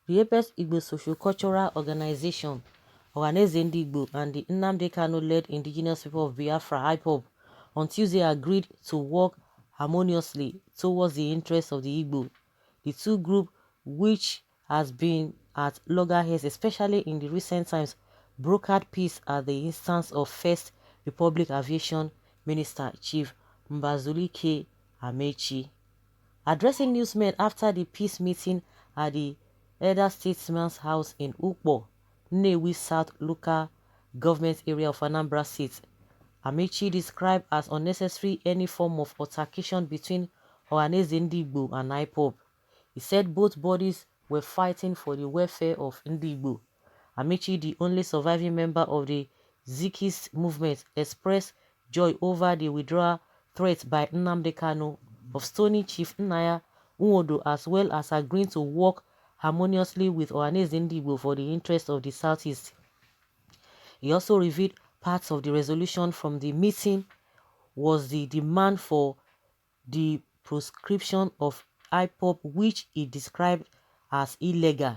The Apex Igbo Socio-Cultural Organization, Ohanaeze Igbo, and the Nnamdi Kanu-led Indigenous People of Biafra (IPOB) on Tuesday agreed to work harmoniously towards the interests of the Igbo. The two groups, which has been at loggerheads especially in the recent times, brokered peace at the instance of First Republic Aviation Minister Chief Mbazulike Amechi. Addressing newsmen after the peace meeting at the Elder Statesman's House in Ukpo, Nnewi South Local Government Area of Anambra State, Amechi described as unnecessary any form of altercation between Ohanaeze Ndigbo and IPOB. He said both bodies were fighting for the welfare of Ndigbo. Amechi, the only surviving member of the Zikist movement, expressed joy over the withdrawal threat by Nnamdi Kanu of Stony Chief Nnaya Nwodo, as well as agreeing to work harmoniously with Ohanaeze Ndigbo for the interest of the Southeast. He also revealed parts of the resolution from the meeting was the demand for the proscription of IPOB, which he described as illegal.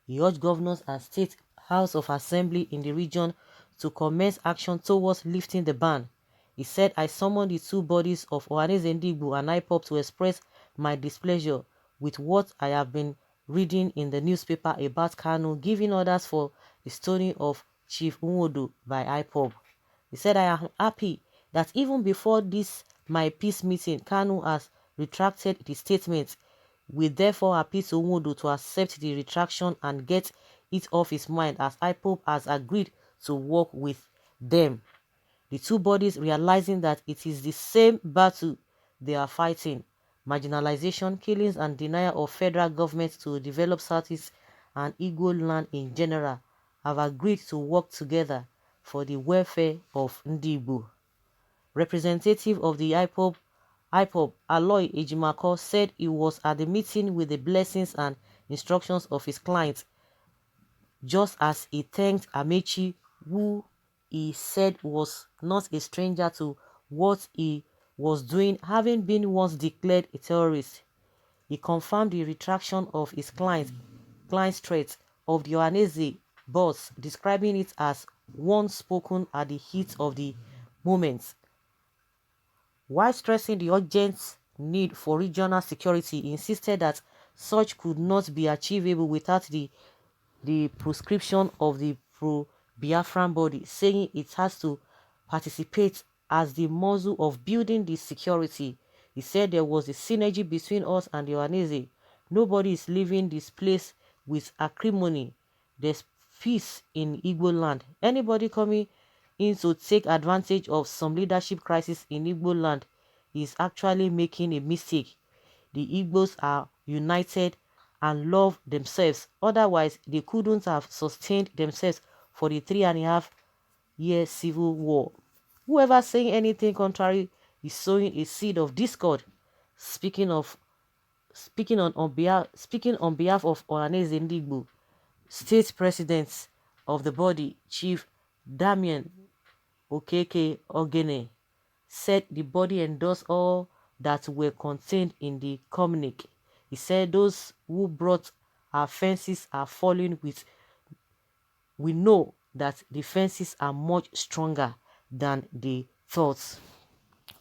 He urged governors and state House of Assembly in the region to commence action towards lifting the ban. He said, I summoned the two bodies of Ohanaeze Ndigbo and IPOB to express my displeasure with what I have been reading in the newspaper about Kanu giving orders for the stoning of Chief Nwodo by IPOB. He said, I am happy that even before this my peace meeting, Kanu has retracted the statement. We therefore appeal to Nwodo to accept the retraction and get it off his mind, as IPOB has agreed to work with them. The two bodies, realizing that it is the same battle they are fighting, marginalization, killings, and denial of federal government to develop Southeast and Igbo land in general, have agreed to work together for the welfare of Ndigbo. Representative of the IPOB, Aloy Ejimako, said he was at the meeting with the blessings and instructions of his client, just as he thanked Amechi, who he said was not a stranger to what he was doing, having been once declared a terrorist. He confirmed the retraction of his client's threat of the Ohanaeze boss, describing it as one spoken at the heat of the moment. While stressing the urgent need for regional security, he insisted that such could not be achievable without the proscription of the pro-Biafran body, saying it has to participate as the muzzle of building the security. He said there was a synergy between us and the Ohanaeze. Nobody is leaving this place with acrimony. There's peace in Igbo land. Anybody coming in to take advantage of some leadership crisis in Igbo land is actually making a mistake. The Igbos are united and love themselves. Otherwise, they couldn't have sustained themselves for the 3.5-year civil war. Whoever saying anything contrary is sowing a seed of discord. Speaking on behalf of Ohanaeze Ndigbo, state president of the body, Chief Damien Okeke Ogene, said the body endorsed all that were contained in the communique. He said those who brought our fences are falling with. We know that the fences are much stronger than the thoughts.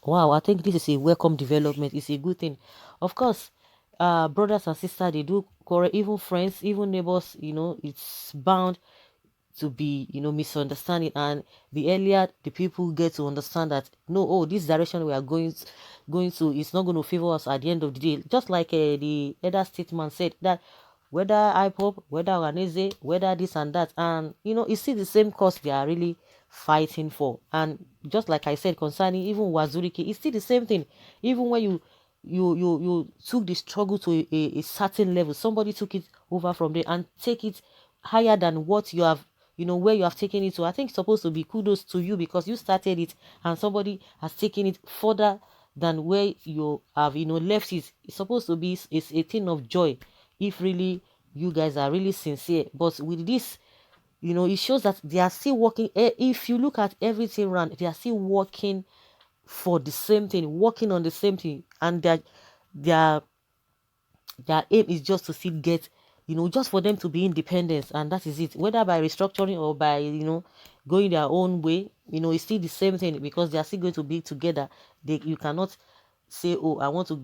Wow, I think this is a welcome development. It's a good thing. Of course, brothers and sisters, they do quarrel, even friends, even neighbors, it's bound to be misunderstanding, and the earlier the people get to understand that no, oh, this direction we are going to it's not going to favor us at the end of the day, just like the elder statement said, that whether IPOB, whether Ohanaeze, whether this and that, and it's still the same cause they are really fighting for. And just like I said concerning even Wazurike, it's still the same thing. Even when you took the struggle to a certain level, somebody took it over from there and take it higher than what you have, where you have taken it to. I think it's supposed to be kudos to you because you started it and somebody has taken it further than where you have, left it. It's supposed to be it's a thing of joy if really you guys are really sincere. But with this, it shows that they are still working. If you look at everything around, they are still working for the same thing, working on the same thing, and their aim is just to still get just for them to be independent, and that is it. Whether by restructuring or by, going their own way, it's still the same thing because they are still going to be together. You cannot say, oh, I want to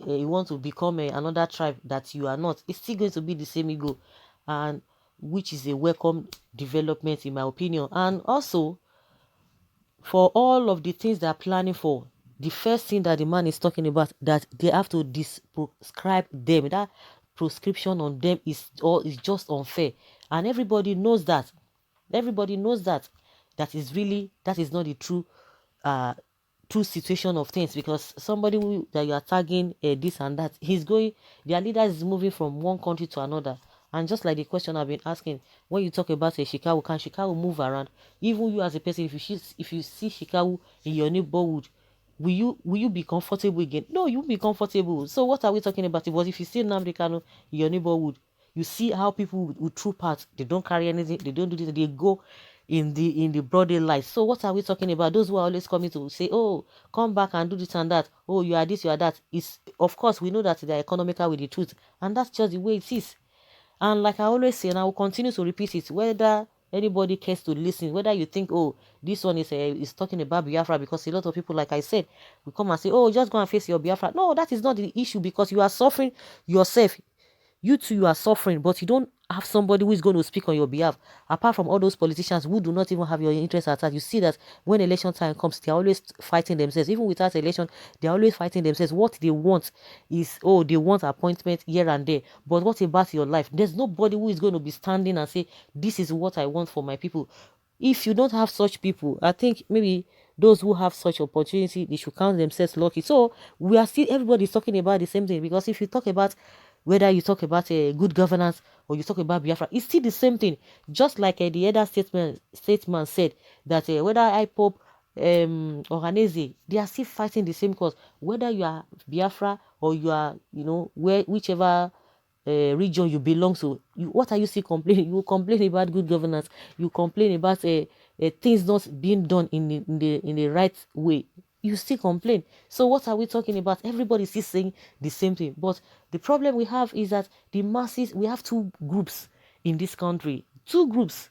you want to become another tribe that you are not. It's still going to be the same ego, and which is a welcome development in my opinion. And also, for all of the things they're planning for, the first thing that the man is talking about, that they have to prescribe them, that prescription on them is just unfair, and everybody knows that. Everybody knows that. That is not the uh true situation of things, because somebody that you are tagging this and that, their leader is moving from one country to another. And just like the question I've been asking, when you talk about a Shikawu, can Shikawu move around? Even you as a person, if you see Shikawu in your neighborhood, will you be comfortable again? No, you won't be comfortable. So what are we talking about? It was if you see Nnamdi Kanu in your neighborhood, you see how people with true parts, they don't carry anything, they don't do this, they go in the broad daylight. So what are we talking about? Those who are always coming to say, oh, come back and do this and that, oh, you are this, you are that, is, of course, we know that they are economical with the truth, and that's just the way it is. And like I always say, and I will continue to repeat it, whether anybody cares to listen, whether you think, oh, this one is talking about Biafra, because a lot of people, like I said, will come and say, oh, just go and face your Biafra. No, that is not the issue, because you are suffering yourself. You too, you are suffering, but you don't have somebody who is going to speak on your behalf. Apart from all those politicians who do not even have your interest at heart, you see that when election time comes, they are always fighting themselves. Even without election, they are always fighting themselves. What they want is, oh, they want appointment here and there. But what about your life? There's nobody who is going to be standing and say, this is what I want for my people. If you don't have such people, I think maybe those who have such opportunity, they should count themselves lucky. So we are still, everybody's talking about the same thing, because if you talk about, whether you talk about good governance or you talk about Biafra, it's still the same thing. Just like the other statement said, that whether IPOB, Ohanaeze, they are still fighting the same cause. Whether you are Biafra or you are, whichever region you belong to, what are you still complaining? You complain about good governance. You complain about things not being done in the right way. You still complain. So what are we talking about? Everybody is still saying the same thing. But the problem we have is that the masses, we have two groups in this country. Two groups.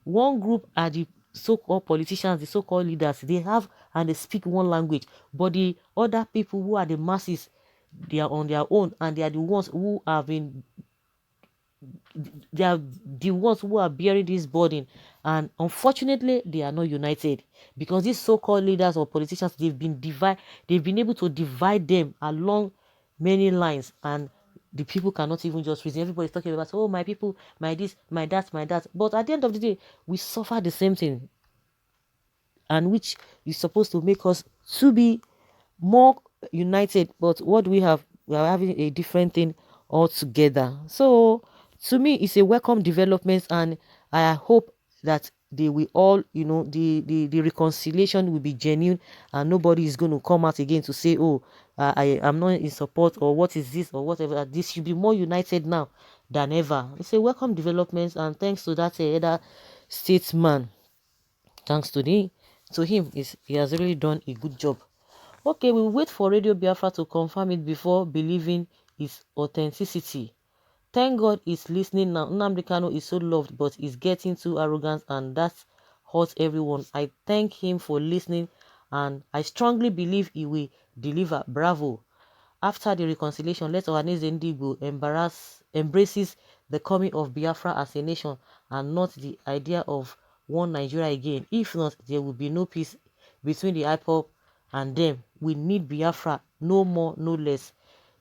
One group are the so-called politicians, the so-called leaders. They have and they speak one language. But the other people who are the masses, they are on their own, and they are the ones who have been, they are the ones who are bearing this burden, and unfortunately they are not united, because these so-called leaders or politicians, they've been able to divide them along many lines, and the people cannot even just reason. Everybody's talking about, oh, my people, my this, my that, my that, but at the end of the day, we suffer the same thing, and which is supposed to make us to be more united. But what do we have? We are having a different thing altogether. So to me, it's a welcome development, and I hope that they will all, the reconciliation will be genuine, and nobody is going to come out again to say, oh, I am not in support, or what is this, or whatever. This should be more united now than ever. It's a welcome development, and thanks to that other statesman, thanks to him, he has really done a good job. Okay, we wait for Radio Biafra to confirm it before believing its authenticity. Thank God he's listening now. Nnamdi Kanu is so loved, but he's getting too arrogant, and that hurts everyone. I thank him for listening, and I strongly believe he will deliver. Bravo. After the reconciliation, let Ohanaeze Ndigbo embraces the coming of Biafra as a nation, and not the idea of one Nigeria again. If not, there will be no peace between the IPOB and them. We need Biafra, no more, no less.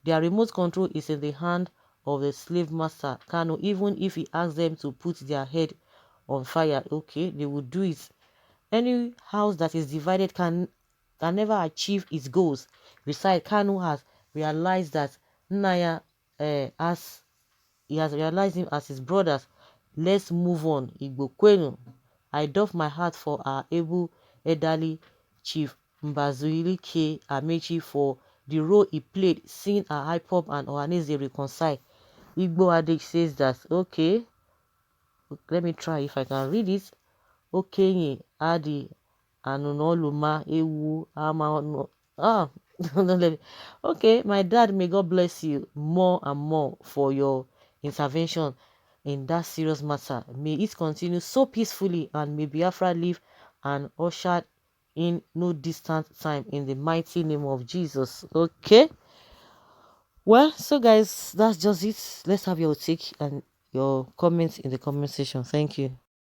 Their remote control is in the hand of the slave master, Kano. Even if he asks them to put their head on fire, okay, they will do it. Any house that is divided can never achieve its goals. Besides, Kanu has realized that Naya, as he has realized him as his brothers. Let's move on. Igbo Kwenu. I doff my heart for our able elderly chief Mbazuili K. Amechi for the role he played seeing our hip-hop and Ohanaeze reconcile. Igbo adage says that, okay, let me try if I can read it. Okenye adi anunoluma ewu ama no. Don't let me. Okay, my dad, may God bless you more and more for your intervention in that serious matter. May it continue so peacefully, and may Biafra live and usher in no distant time in the mighty name of Jesus. Okay. Well, so guys, that's just it. Let's have your take and your comments in the comment section. Thank you.